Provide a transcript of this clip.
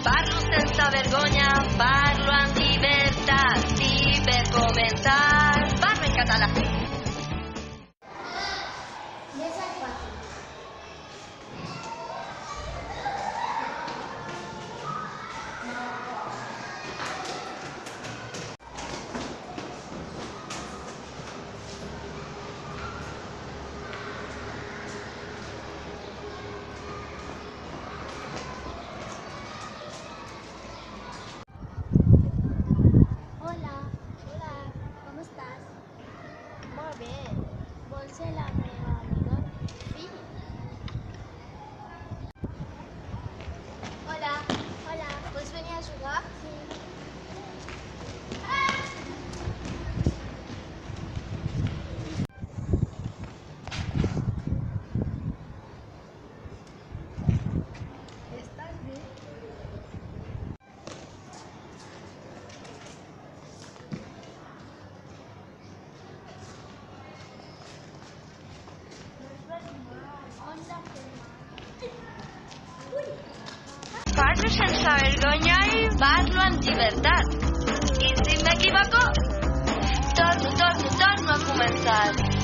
Parlo sense vergonya, parlo amb llibertat. Sí, per començar, parlo en català. Vols ser la meva amiga? Sí. Hola, vols venir a jugar? Sí. Estàs bé? Parlo sense vergonya i parlo amb llibertat. I si m'equivoco, torno a començar.